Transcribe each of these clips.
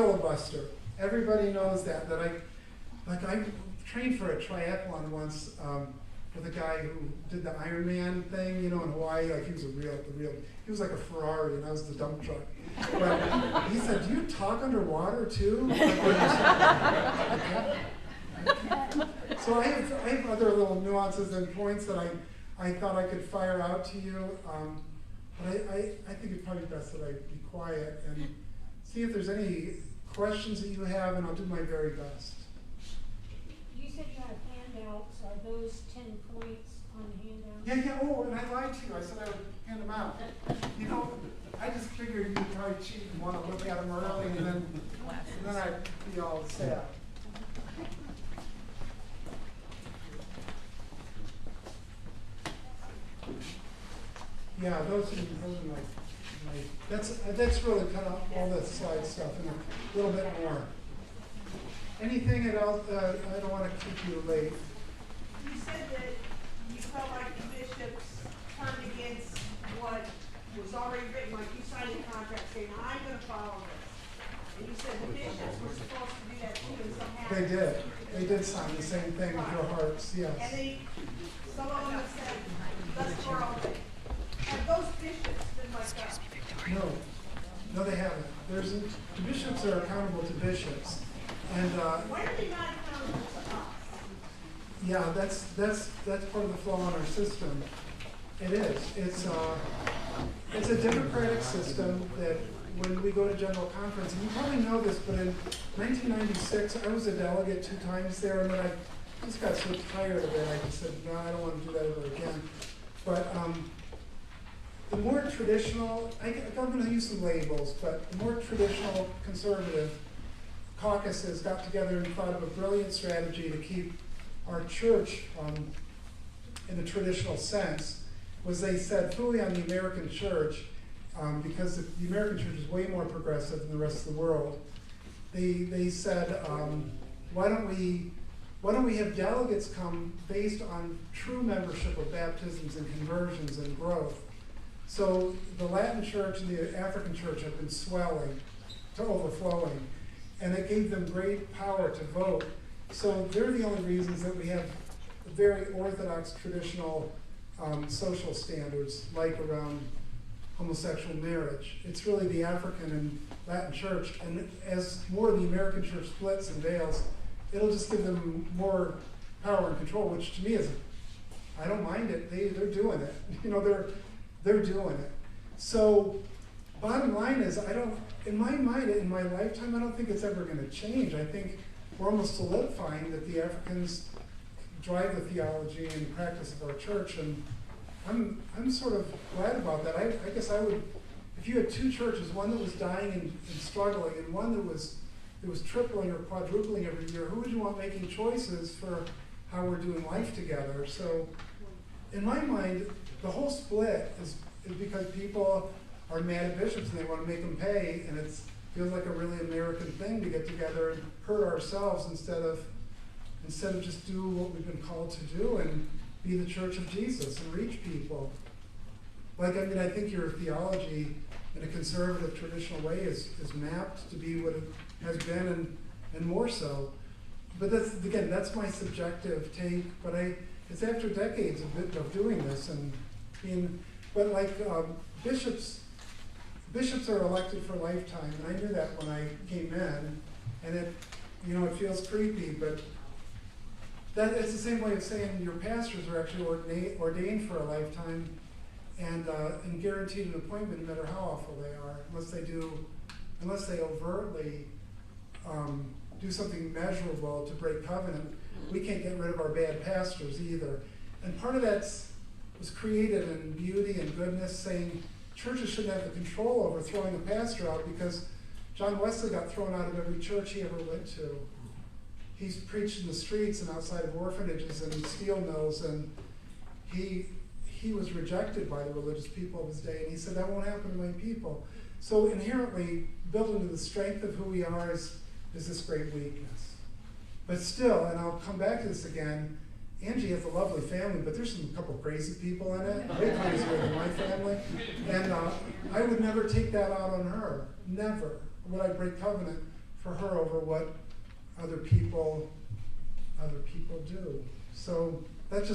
filibuster. Everybody knows that I trained for a triathlon once with a guy who did the Ironman thing, in Hawaii. Like, he was he was like a Ferrari and I was the dump truck. But he said, "Do you talk underwater too?" So I have other little nuances and points that I thought I could fire out to you. But I think it's probably best that I be quiet and see if there's any questions that you have, and I'll do my very best. You said you had handouts. Are those 10 points on the handout? Yeah. Oh, and I lied to you. I said I would hand them out. I just figured you'd probably cheat and want to look at them early, and then I'd be all sad. Yeah, those are my that's really kind of all the slide stuff and a little bit more. Anything else? I don't want to keep you late. You said that you felt like the bishops turned against what was already written, like you signed a contract saying, "I'm going to follow this." And you said the bishops were supposed to do that too, and somehow They did. They did sign the same thing with your hearts, yes. And some of them have said, "Let's for all day." Have those bishops been like that? No, they haven't. The bishops are accountable to bishops, and why are they not accountable to us? yeah, that's part of the flaw in our system. It is. It's a democratic system that when we go to general conference, and you probably know this, but in 1996, I was a delegate 2 times there, and then I just got so tired of it, I just said, no, I don't want to do that ever again. But the more traditional, I'm going to use some labels, but the more traditional conservative caucuses got together and thought of a brilliant strategy to keep our church in the traditional sense, was they said fully on the American church, because the American church is way more progressive than the rest of the world. They said, why don't we have delegates come based on true membership of baptisms and conversions and growth? So the Latin church and the African church have been swelling to overflowing, and it gave them great power to vote. So they're the only reasons that we have very orthodox traditional social standards, like around homosexual marriage. It's really the African and Latin church, and as more of the American church splits and veils, it'll just give them more power and control, which to me is, I don't mind it. They're doing it. They're doing it. So bottom line is, in my mind, in my lifetime, I don't think it's ever going to change. I think we're almost solidifying that the Africans drive the theology and practice of our church, and I'm sort of glad about that. I guess I would, if you had 2 churches, one that was dying and struggling, and one that was tripling or quadrupling every year, who would you want making choices for how we're doing life together? So in my mind, the whole split is because people are mad at bishops and they want to make them pay, and it feels like a really American thing to get together and hurt ourselves instead of just do what we've been called to do and be the church of Jesus and reach people. I think your theology in a conservative, traditional way is mapped to be what it has been and more so. But that's my subjective take, but it's after decades of doing this bishops are elected for a lifetime, and I knew that when I came in, and it feels creepy, but that it's the same way of saying your pastors are actually ordained for a lifetime and guaranteed an appointment no matter how awful they are, unless they overtly do something measurable to break covenant. We can't get rid of our bad pastors either. And part of that was created in beauty and goodness, saying churches shouldn't have the control over throwing a pastor out, because John Wesley got thrown out of every church he ever went to. He's preached in the streets and outside of orphanages and steel mills, and he was rejected by the religious people of his day, and he said, that won't happen to my people. So inherently, built into the strength of who we are is this great weakness. But still, and I'll come back to this again, Angie has a lovely family, but there's a couple crazy people in it, way crazier than my family, and I would never take that out on her. Never would I break covenant for her over what other people do. So that's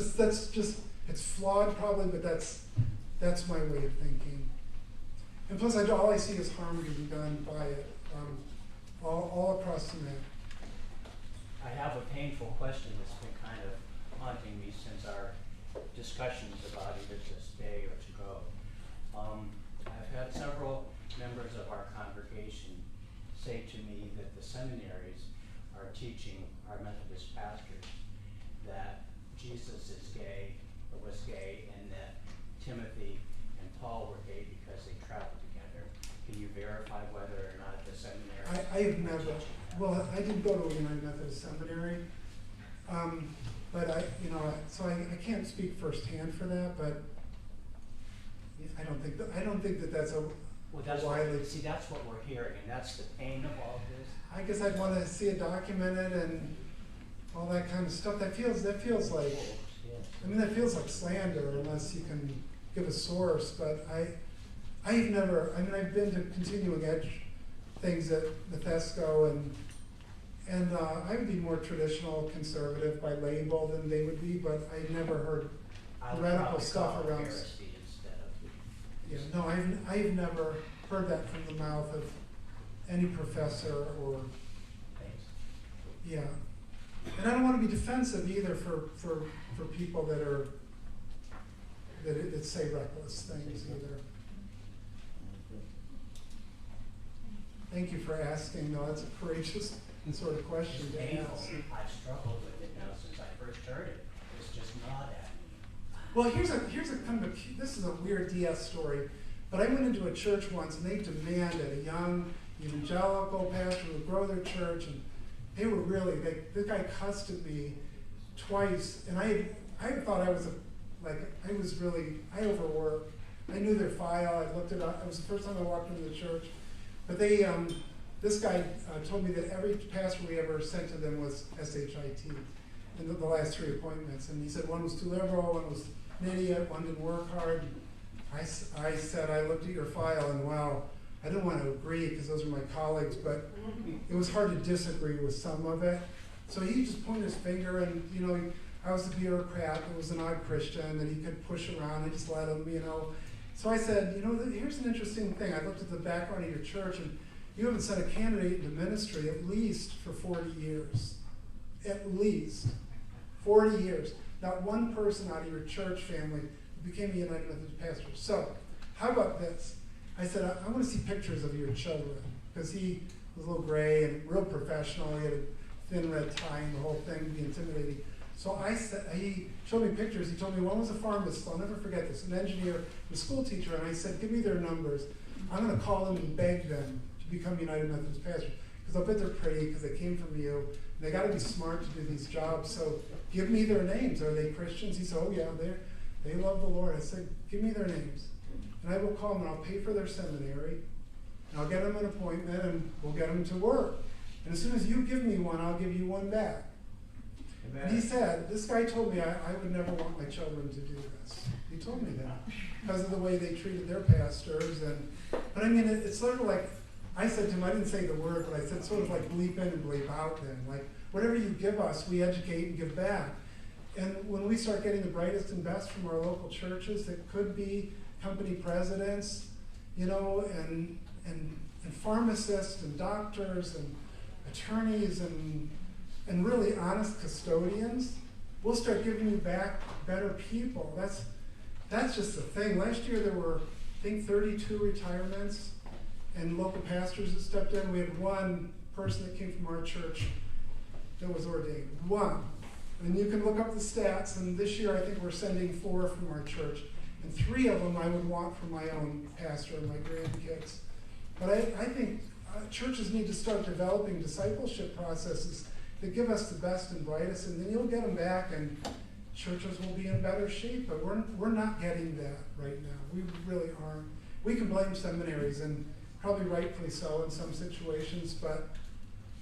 just it's flawed probably, but that's my way of thinking. And plus, all I see is harm being done by it, all across the map. I have a painful question that's been kind of haunting me since our discussions about either to stay or to go. I've had several members of our congregation say to me that the seminaries are teaching our Methodist pastors that Jesus is gay, or was gay, and that Timothy and Paul were gay because they traveled together. Can you verify whether or not the seminary? I have never. Well, I didn't go to a United Methodist seminary, but so I can't speak firsthand for that. But I don't think that that's a Well, that's widely. see, that's what we're hearing, and that's the pain of all this. I guess I'd want to see it documented and all that kind of stuff. That feels like. I mean, that feels like slander unless you can give a source. But I've never. I mean, I've been to continuing ed things at Bethesco, and I would be more traditional conservative by label than they would be, but I never heard radical stuff around. Yeah, no, I've never heard that from the mouth of any professor or. Yeah, and I don't want to be defensive either for people that say reckless things either. Thank you for asking. No, that's a courageous sort of question to ask. I've struggled with it now since I first heard it. It's just not at me. Well, here's a kind of this is a weird DS story, but I went into a church once and they demanded a young evangelical pastor to grow their church, and they were really this guy cussed at me twice, and I thought I was I overworked. I knew their file. I looked it up. It was the first time I walked into the church. But this guy told me that every pastor we ever sent to them was SHIT in the last 3 appointments. And he said one was too liberal, one was an idiot, one didn't work hard. I said, I looked at your file and wow, I didn't want to agree because those are my colleagues, but it was hard to disagree with some of it. So he just pointed his finger and, I was a bureaucrat that was an odd Christian that he could push around. I just let him, So I said, here's an interesting thing. I looked at the background of your church, and you haven't sent a candidate into ministry at least for 40 years. At least 40 years. Not one person out of your church family became a United Methodist pastor. So, how about this? I said, I want to see pictures of your children, because he was a little gray and real professional. He had a thin red tie and the whole thing would be intimidating. So I said, he showed me pictures. He told me one was a pharmacist. I'll never forget this, an engineer, and a school teacher. And I said, give me their numbers. I'm going to call them and beg them to become United Methodist pastors. Because I'll bet they're pretty, because they came from you. And they got to be smart to do these jobs. So give me their names. Are they Christians? He said, oh yeah, they love the Lord. I said, give me their names. And I will call them and I'll pay for their seminary. And I'll get them an appointment and we'll get them to work. And as soon as you give me one, I'll give you one back. And he said, this guy told me I would never want my children to do this. He told me that because of the way they treated their pastors. But I mean, it's sort of like, I said to him, I didn't say the word, but I said sort of like bleep in and bleep out then. Like, whatever you give us, we educate and give back. And when we start getting the brightest and best from our local churches that could be company presidents, and pharmacists and doctors and attorneys and really honest custodians, we'll start giving you back better people. That's just the thing. Last year there were, I think, 32 retirements and local pastors that stepped in. We had one person that came from our church that was ordained. One. And you can look up the stats, and this year I think we're sending 4 from our church. And 3 of them I would want for my own pastor and my grandkids. But I think churches need to start developing discipleship processes that give us the best and brightest, and then you'll get them back, and churches will be in better shape. But we're not getting that right now. We really aren't. We can blame seminaries, and probably rightfully so in some situations, but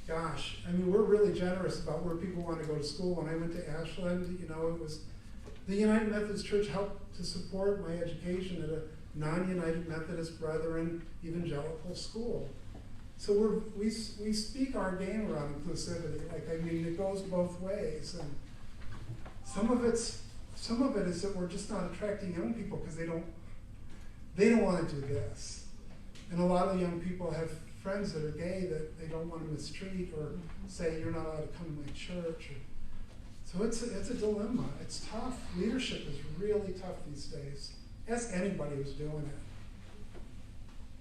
gosh, I mean, we're really generous about where people want to go to school. When I went to Ashland, it was the United Methodist Church helped to support my education at a non-United Methodist Brethren evangelical school. So we speak our game around inclusivity. Like, I mean, it goes both ways. And some of it is that we're just not attracting young people because they don't want to do this. And a lot of young people have friends that are gay that they don't want to mistreat or say you're not allowed to come to my church. So it's a dilemma. It's tough. Leadership is really tough these days. Ask anybody who's doing it.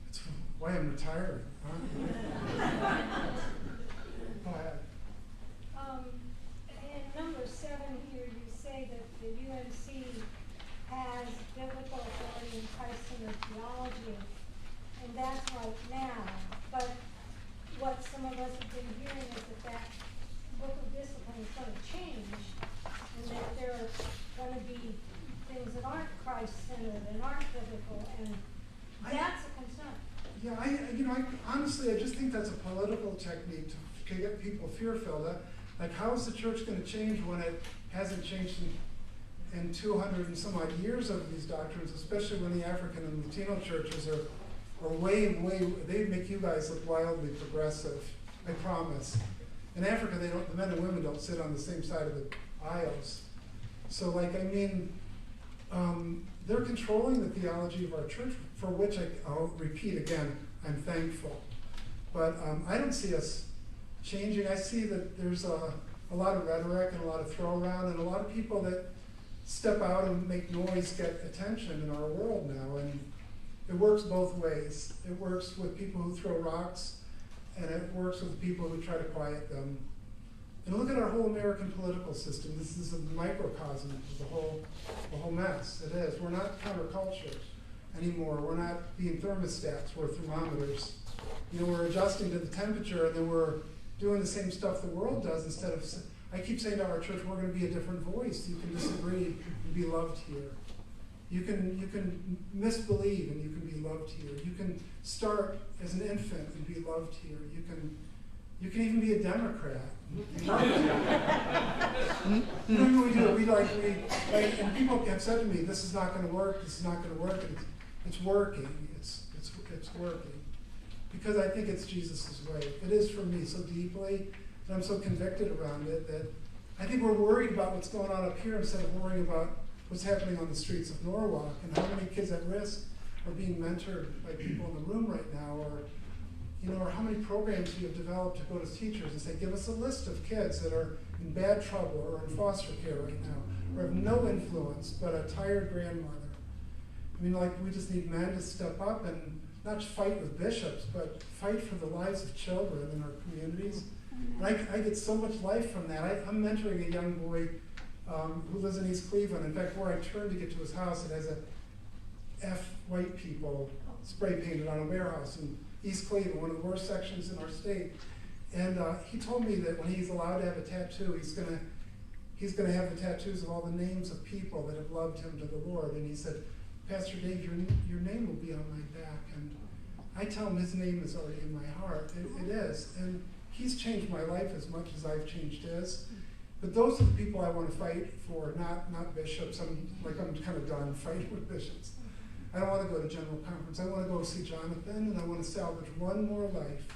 It's why I'm retiring. Huh? Go ahead. In number 7 here, you say that the UNC has biblical authority and Christ-centered theology, and that's right now. But what some of us have been hearing is that book of discipline is going to change, and that there are going to be things that aren't Christ-centered and aren't biblical, and that's a concern. Yeah, honestly, I just think that's a political technique to get people fear-filled. Like, how is the church going to change when it hasn't changed in 200 and some odd years of these doctrines, especially when the African and Latino churches are way, they make you guys look wildly progressive, I promise. In Africa, the men and women don't sit on the same side of the aisles. So, like, I mean, they're controlling the theology of our church, for which I'll repeat again, I'm thankful. But I don't see us changing. I see that there's a lot of rhetoric and a lot of throw around and a lot of people that step out and make noise get attention in our world now. And it works both ways. It works with people who throw rocks, and it works with people who try to quiet them. And look at our whole American political system. This is a microcosm of the whole mess. It is. We're not counterculture anymore. We're not being thermostats. We're thermometers. We're adjusting to the temperature, and then we're doing the same stuff the world does instead of. I keep saying to our church, we're going to be a different voice. You can disagree and be loved here. You can misbelieve and you can be loved here. You can start as an infant and be loved here. You can even be a Democrat. We do. And people have said to me, "This is not going to work. This is not going to work." And it's working. It's working because I think it's Jesus' way. It is for me so deeply, and I'm so convicted around it that I think we're worried about what's going on up here instead of worrying about what's happening on the streets of Norwalk and how many kids at risk are being mentored by people in the room right now, or how many programs you have developed to go to teachers and say, give us a list of kids that are in bad trouble or in foster care right now, or have no influence but a tired grandmother. I mean, we just need men to step up and not just fight with bishops, but fight for the lives of children in our communities. And I get so much life from that. I'm mentoring a young boy who lives in East Cleveland. In fact, where I turn to get to his house, it has a F white people spray painted on a warehouse in East Cleveland, one of the worst sections in our state. And he told me that when he's allowed to have a tattoo, he's gonna have the tattoos of all the names of people that have loved him to the Lord. And he said, Pastor Dave, your name will be on my back. And I tell him his name is already in my heart. It is. And he's changed my life as much as I've changed his. But those are the people I want to fight for, not bishops. I'm kind of done fighting with bishops. I don't want to go to General Conference. I want to go see Jonathan, and I want to salvage one more life.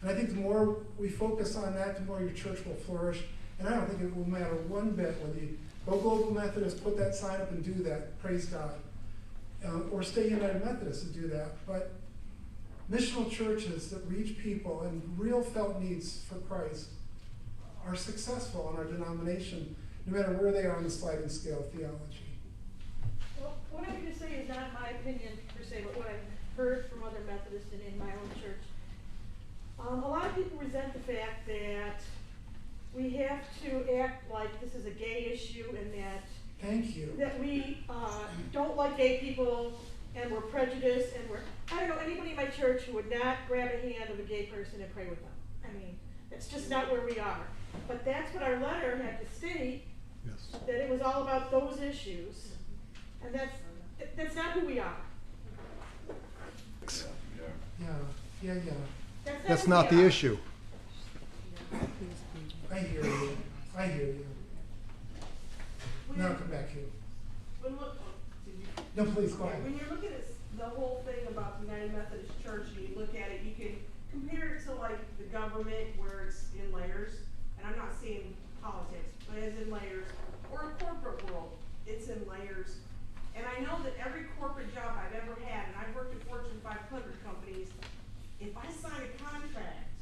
And I think the more we focus on that, the more your church will flourish. And I don't think it will matter one bit whether you go Global Methodist, put that sign up and do that, praise God. Or stay United Methodist and do that. But missional churches that reach people and real felt needs for Christ are successful in our denomination, no matter where they are on the sliding scale of theology. Well, what I'm going to say is not my opinion per se, but what I've heard from other Methodists and in my own church. A lot of people resent the fact that we have to act like this is a gay issue and that Thank you. That we don't like gay people and we're prejudiced and I don't know anybody in my church who would not grab a hand of a gay person and pray with them. I mean, it's just not where we are. But that's what our letter had to state, yes, that it was all about those issues. And that's not who we are. Yeah. That's not the issue. I hear you. Now come back here. No, please go ahead. When you're looking at the whole thing about the United Methodist Church and you look at it, you can compare it to like the government where it's in layers, and I'm not saying politics, but as in layers, or a corporate world, it's in layers. And I know that every corporate job I've ever had, and I've worked at Fortune 500 companies, if I sign a contract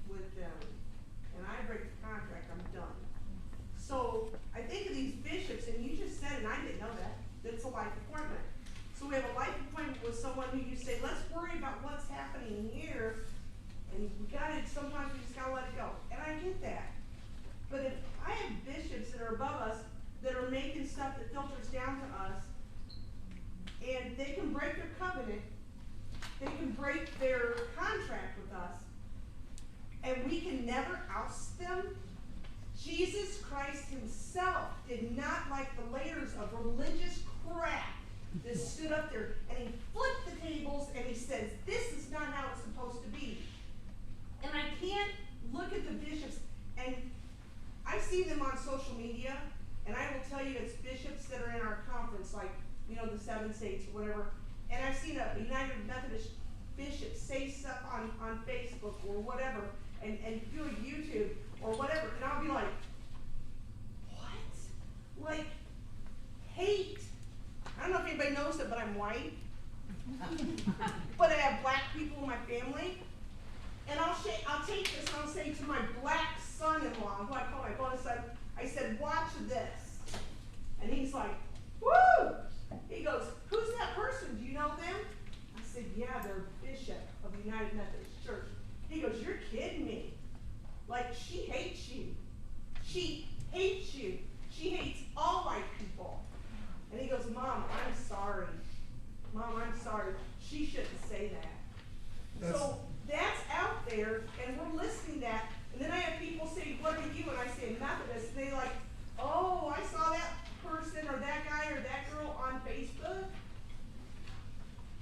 with them and I break the contract, I'm done. So I think of these bishops, and you just said, and I didn't know that, it's a life appointment. So we have a life appointment with someone who you say, let's worry about what's happening here, and we gotta, sometimes we just gotta let it go. And I get that. But if I have bishops that are above us, that are making stuff that filters down to us, and they can break their covenant, they can break their contract with us, and we can never oust them. Jesus Christ himself did not like the layers of religious crap that stood up there, and he flipped the tables and he says, this is not how it's supposed to be. And I can't look at the bishops, and I see them on social media, and I will tell you it's bishops that are in our conference, like, you know, the 7 states or whatever, and I've seen a United Methodist bishop say stuff on Facebook or whatever, and do a YouTube or whatever, and I'll be like, what? Like, hate. I don't know if anybody knows it, but I'm white. But I have black people in my family. And I'll take this and I'll say to my black son-in-law, who I call my bonus son, I said, watch this. And he's like, woo! He goes, who's that person? Do you know them? I said, yeah, they're bishop of the United Methodist Church. He goes, you're kidding me. Like, she hates you. She hates you. She hates all white people. And he goes, Mom, I'm sorry. Mom, I'm sorry. She shouldn't say that. So that's out there, and we're listening to that. And then I have people say, what are you? And I say, Methodist. And they like, oh, I saw that person or that guy or that girl on Facebook.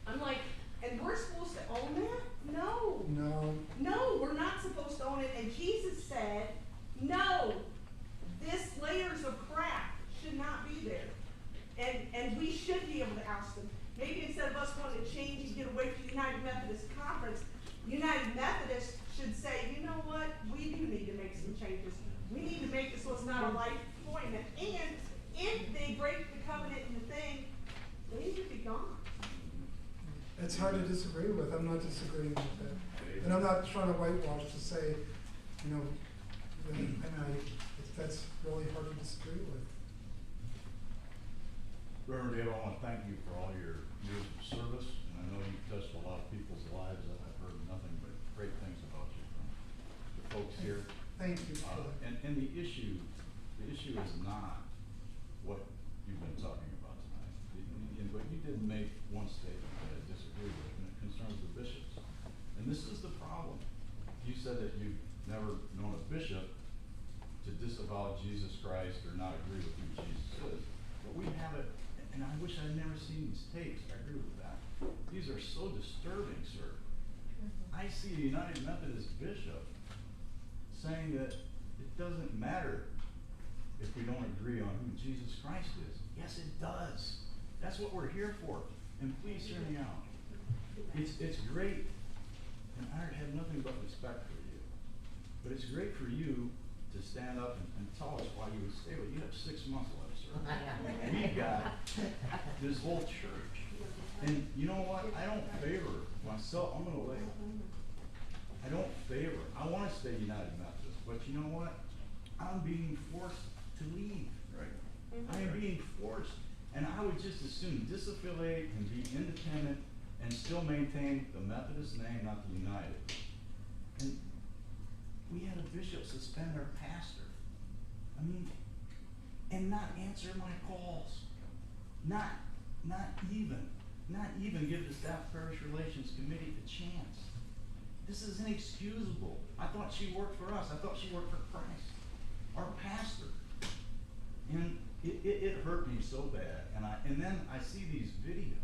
I'm like, and we're supposed to own that? No. No. No, we're not supposed to own it. And Jesus said, no, this layers of crap should not be there. And we should be able to oust them. Maybe instead of us wanting to change and get away from the United Methodist Conference, United Methodist should say, you know what, we do need to make some changes. We need to make this so it's not a life appointment. And if they break the covenant and the thing, they need to be gone. It's hard to disagree with. I'm not disagreeing with that. And I'm not trying to whitewash to say, you know, that's really hard to disagree with. Reverend Dave, I want to thank you for all your years of service, and I know you've touched a lot of people's lives. I've heard nothing but great things about you from the folks here. Thank you for that. And the issue is not what you've been talking about tonight. But you did make one statement that I disagree with, and it concerns the bishops. And this is the problem. You said that you've never known a bishop to disavow Jesus Christ or not agree with who Jesus is. But we have it, and I wish I'd never seen these tapes. I agree with that. These are so disturbing, sir. I see a United Methodist bishop saying that it doesn't matter if we don't agree on who Jesus Christ is. Yes, it does. That's what we're here for. And please hear me out. It's great, and I have nothing but respect for you. But it's great for you to stand up and tell us why you would stay. But you have 6 months left, sir. We've got this whole church. And you know what? I don't favor myself. I'm going to lay. I don't favor. I want to stay United Methodist. But you know what? I'm being forced to leave. Right. I am being forced. And I would just as soon disaffiliate and be independent and still maintain the Methodist name, not the United. And we had a bishop suspend our pastor. I mean, and not answer my calls. Not even give the staff parish relations committee a chance. This is inexcusable. I thought she worked for us. I thought she worked for Christ, our pastor. And it hurt me so bad. And then I see these videos.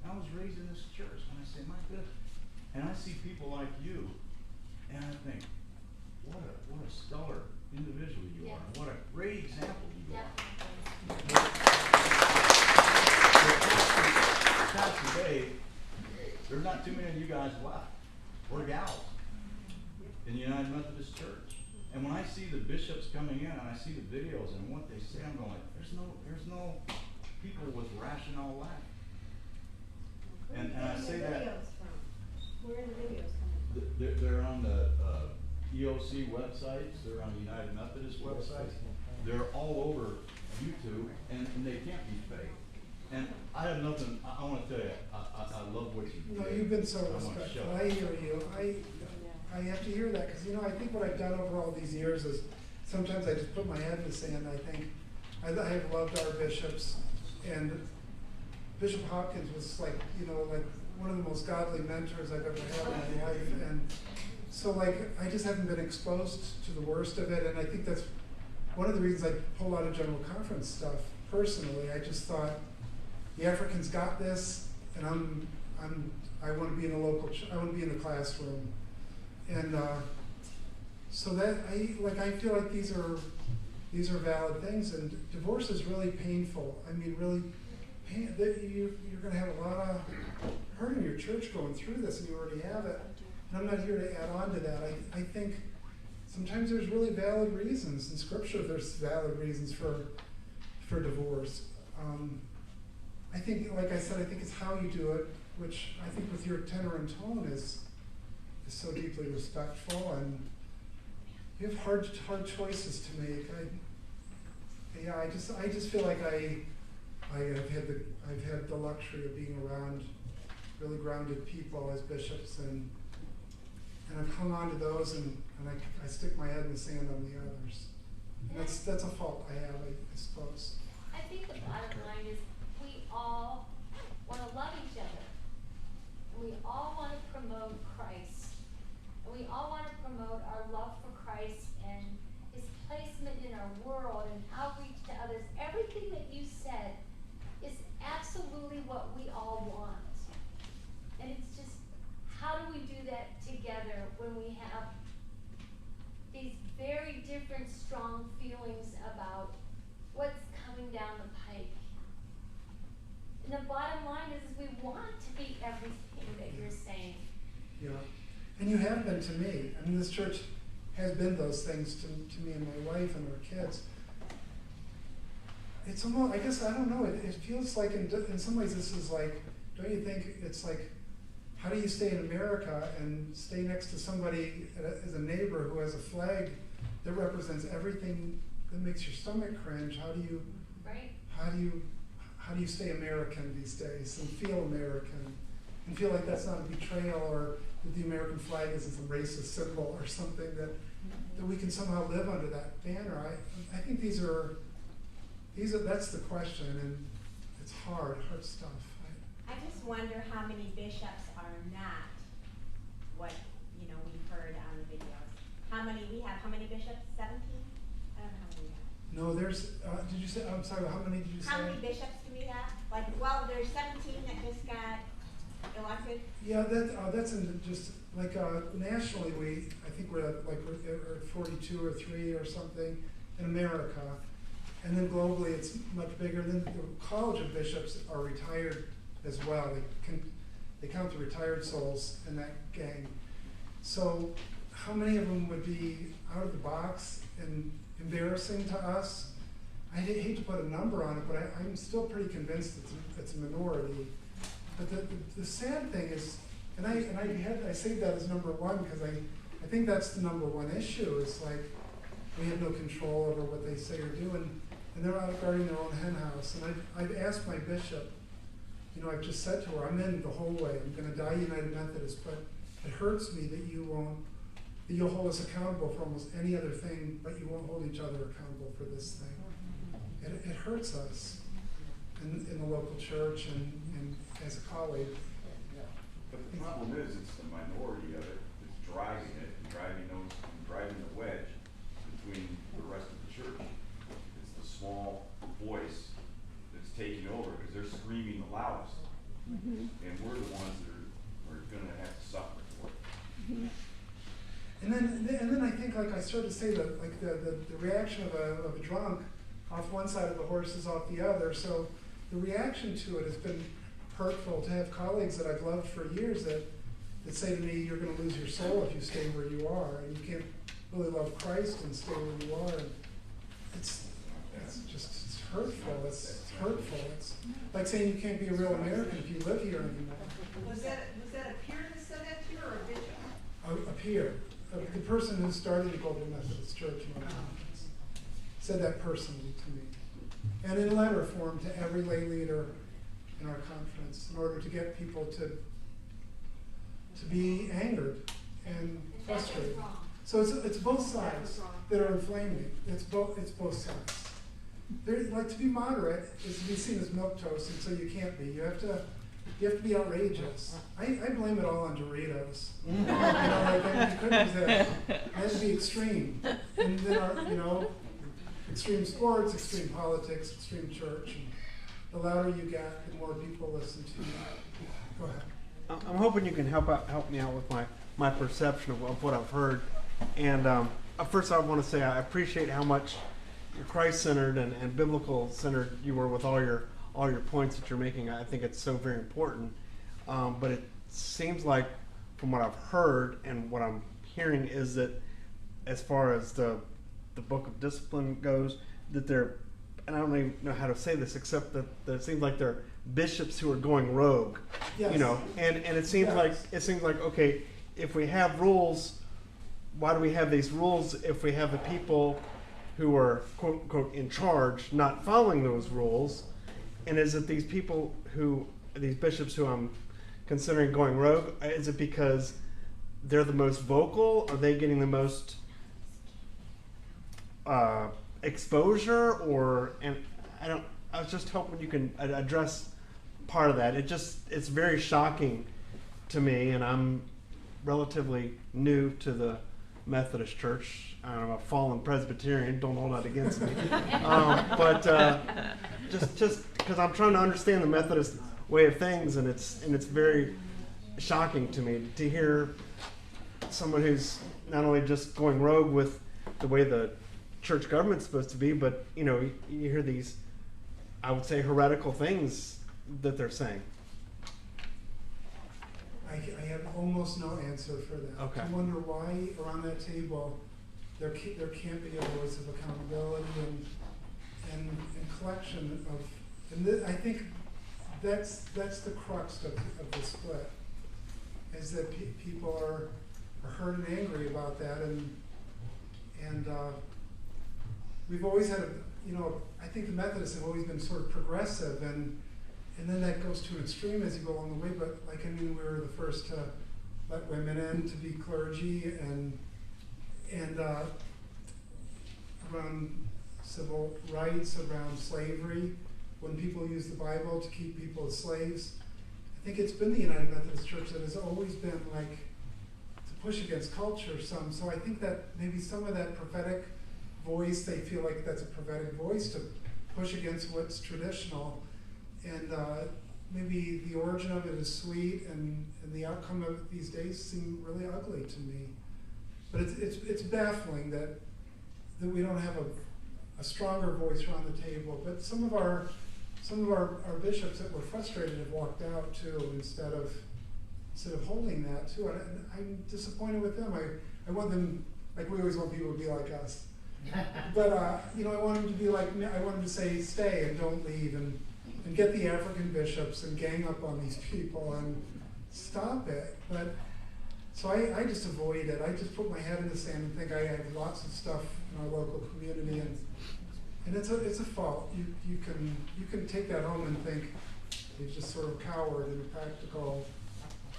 I was raised in this church, and I say, my goodness. And I see people like you, and I think, what a stellar individual you are, and what a great example you are. Pastor Dave, there's not too many of you guys left, or gals. in the United Methodist Church. And when I see the bishops coming in and I see the videos and what they say, I'm going like, there's no people with rationale left. And I say that. Where are the videos coming from? They're on the EOC websites, they're on the United Methodist websites, they're all over YouTube, and they can't be fake. And I have nothing, I wanna tell you, I love what you do. No, you've been so I wanna respectful. show I it. hear you. I have to hear that, cause you know, I think what I've done over all these years is sometimes I just put my head in the sand. I think I have loved our bishops, and Bishop Hopkins was like, you know, like one of the most godly mentors I've ever had in my life. And so like, I just haven't been exposed to the worst of it. And I think that's one of the reasons I pull out of General Conference stuff personally. I just thought the Africans got this, and I want to be in the I want to be in the classroom. And so that I feel like these are valid things, and divorce is really painful. I mean, really, you're going to have a lot of hurt in your church going through this, and you already have it. And I'm not here to add on to that. I think sometimes there's really valid reasons in Scripture. There's valid reasons for divorce. I think, like I said, I think it's how you do it, which I think with your tenor and tone is so deeply respectful, and you have hard choices to make. I just feel like I've had the luxury of being around really grounded people as bishops, and I've hung on to those, and I stick my head in the sand on the others. And that's a fault I have, I suppose. I think the bottom line is we all want to love each other. And we all want to promote Christ. And we all want to promote our love for Christ and his placement in our world and outreach to others. Everything that you said is absolutely what we all want. And it's just, how do we do that together when we have these very different strong feelings about what's coming down the pike? And the bottom line is we want to be everything that you're saying. Yeah, and you have been to me. I mean, this church has been those things to me and my wife and our kids. It's almost, I guess, I don't know, it feels like in some ways this is like, don't you think it's like, how do you stay in America and stay next to somebody as a neighbor who has a flag that represents everything that makes your stomach cringe? How do you stay American these days and feel American and feel like that's not a betrayal, or that the American flag isn't some racist symbol or something, that we can somehow live under that banner? I think that's the question, and it's hard stuff. I just wonder how many bishops are not what, you know, we've heard on the videos. How many bishops? 17? I don't know how many we have. No, there's, did you say, I'm sorry, how many did you say? How many bishops do we have? Like, well, there's 17 that just got elected. Yeah, that's in just, like, nationally I think we're at 42 or 3 or something in America. And then globally it's much bigger. And then the College of Bishops are retired as well. They count the retired souls in that gang. So how many of them would be out of the box and embarrassing to us? I hate to put a number on it, but I'm still pretty convinced it's a minority. But the sad thing is, and I saved that as number one because I think that's the number one issue, is like we have no control over what they say or do, and they're out guarding their own hen house. And I've asked my bishop, you know, I've just said to her, I'm in the whole way. I'm going to die United Methodist, but it hurts me that you'll hold us accountable for almost any other thing, but you won't hold each other accountable for this thing. It hurts us in the local church and as a colleague. But the problem is, it's the minority of it that's driving it, and driving the wedge between the rest of the church. It's the small voice that's taking over because they're screaming the loudest, and we're the ones that are going to have to suffer for it. And then I think, like I started to say, that like the reaction of a drunk off one side of the horse is off the other. So the reaction to it has been hurtful. To have colleagues that I've loved for years that that say to me, you're gonna lose your soul if you stay where you are, and you can't really love Christ and stay where you are. And it's hurtful. It's hurtful. It's like saying you can't be a real American if you live here anymore. Was that a peer that said that to you, or a bishop? A peer, the person who started the Global Methodist Church in our conference, said that personally to me, and in letter form to every lay leader in our conference, in order to get people to be angered and frustrated. So it's both sides that are inflaming. It's both sides. Like, to be moderate is to be seen as milquetoast, and so you can't be. You have to be outrageous. I blame it all on Doritos. You know, like, you couldn't use that. It has to be extreme. And then extreme sports, extreme politics, extreme church. And the louder you get, the more people listen to you. Go ahead. I'm hoping you can help me out with my perception of what I've heard. And first I want to say I appreciate how much you're Christ-centered and biblical-centered you were with all your points that you're making. I think it's so very important. But it seems like, from what I've heard and what I'm hearing, is that as far as the book of discipline goes, that they're, and I don't even know how to say this, except that it seems like they're bishops who are going rogue. Yes. You know, and it seems like okay, if we have rules, why do we have these rules if we have the people who are quote unquote in charge not following those rules? And is it these people these bishops who I'm considering going rogue, is it because they're the most vocal? Are they getting the most exposure? And I was just hoping you can address part of that. It's very shocking to me, and I'm relatively new to the Methodist Church. I'm a fallen Presbyterian. Don't hold that against me. But just because I'm trying to understand the Methodist way of things, and it's very shocking to me to hear someone who's not only just going rogue with the way the church government's supposed to be, but you hear these, I would say, heretical things that they're saying. I have almost no answer for that. Okay. I wonder why around that table there can't be a voice of accountability and collection of, and I think that's the crux of the split, is that people are hurt and angry about that, and we've always had I think the Methodists have always been sort of progressive, and then that goes to an extreme as you go along the way. But we were the first to let women in to be clergy, and around civil rights, around slavery, when people use the Bible to keep people as slaves. I think it's been the United Methodist Church that has always been like to push against culture some. So I think that maybe some of that prophetic voice, they feel like that's a prophetic voice to push against what's traditional. And maybe the origin of it is sweet, and the outcome of it these days seem really ugly to me. But it's baffling that we don't have a stronger voice around the table. But some of our bishops that were frustrated have walked out too, instead of holding that too. And I'm disappointed with them. I want them, like we always want people to be like us. But I want them to be like me. I want them to say stay and don't leave, and get the African bishops and gang up on these people and stop it. But so I just avoid it. I just put my head in the sand and think I have lots of stuff in our local community, and it's a fault. You can take that home and think you're just sort of a coward and a practical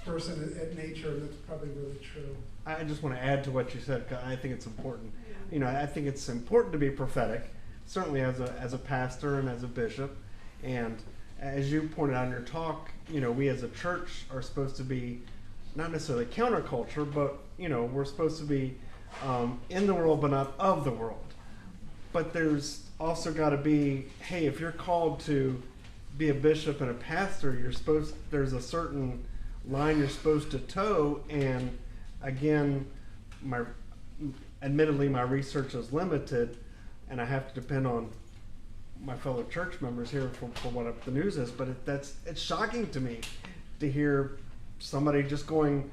person at nature, and that's probably really true. I just want to add to what you said, 'cause I think it's important. I think it's important to be prophetic, certainly as a pastor and as a bishop. And as you pointed out in your talk, we as a church are supposed to be not necessarily counterculture, but we're supposed to be in the world but not of the world. But there's also got to be, hey, if you're called to be a bishop and a pastor, there's a certain line you're supposed to toe. And again, admittedly my research is limited, and I have to depend on my fellow church members here for what the news is, but it's shocking to me to hear somebody just going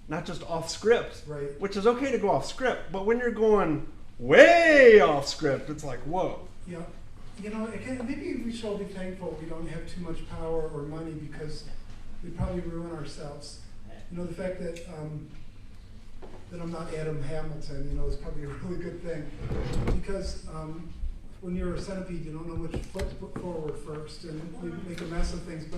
not just off script. Right. Which is okay to go off script, but when you're going way off script, it's like, whoa. Yeah, you know, again, maybe we should all be thankful we don't have too much power or money, because we'd probably ruin ourselves. You know, the fact that that I'm not Adam Hamilton, you know, is probably a really good thing, because when you're a centipede, you don't know which foot to put forward first, and you make a mess of things. But